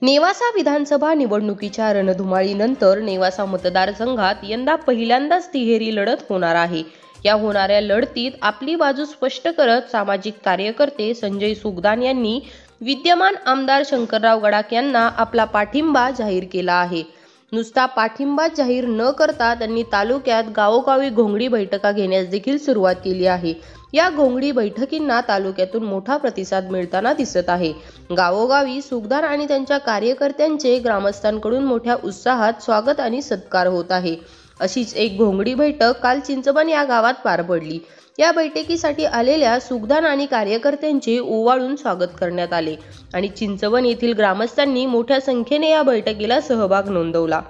नेवासा विधानसभा निवडणुकीच्या रणधुमाळीनंतर नेवासा मतदारसंघात यंदा पहिल्यांदाच तिहेरी लढत होणार आहे। या होणाऱ्या लढतीत आपली बाजू स्पष्ट करत सामाजिक कार्यकर्ते संजय सुगदान यांनी विद्यमान आमदार शंकरराव गडाख यांना आपला पाठिंबा जाहीर केला आहे। नुसता पाठिंबा जाहीर न करता त्यांनी तालुक्यात गावोगावी घोंगडी बैठका घेण्यास देखील सुरुवात केली आहे। या घोंगडी बैठकींना तालुक्यातून मोठा प्रतिसाद मिळताना दिसत आहे। गावोगावी सुगदान आणि त्यांच्या कार्यकर्त्यांचे ग्रामस्थांकडून मोठ्या उत्साहात स्वागत आणि सत्कार होत आहे। अशीच एक घोंगडी बैठक काल चिंचबन या गावात पार पडली। या बैठकीसाठी आलेल्या सुगदान आणि कार्यकर्त्यांचे ओवाळून स्वागत करण्यात आले आणि चिंचबन येथील ग्रामस्थांनी मोठ्या संख्येने या बैठकीला सहभाग नोंदवला।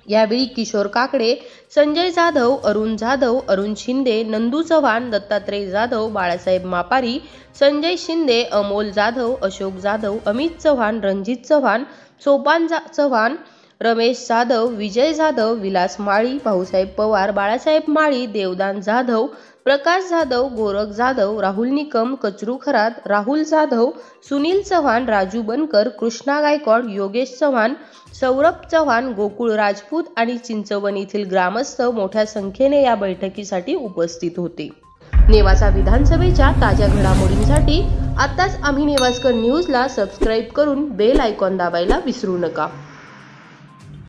यावेळी किशोर काकडे, संजय जाधव, अरुण जाधव, अरुण शिंदे, नंदू चव्हाण, दत्तात्रय जाधव, बाळासाहेब मापारी, संजय शिंदे, अमोल जाधव, अशोक जाधव, अमित चव्हाण, रणजित चव्हाण, सोपान चव्हाण, रमेश जाधव, विजय जाधव, विलास माळी, भाऊसाहेब पवार, बाळासाहेब माळी, देवदान जाधव, प्रकाश जाधव, गोरख जाधव, राहुल निकम, कचरू खरात, राहुल जाधव, सुनील चव्हाण, राजू बनकर, कृष्णा गायकवाड, योगेश चव्हाण, सौरभ चव्हाण, गोकुळ राजपूत आणि चिंचवण येथील ग्रामस्थ मोठ्या संख्येने या बैठकीसाठी उपस्थित होते। नेवासा विधानसभेच्या ताज्या घडामोडींसाठी आताच आम्ही नेवास्कर न्यूजला सबस्क्राईब करून बेल आयकॉन दाबायला विसरू नका।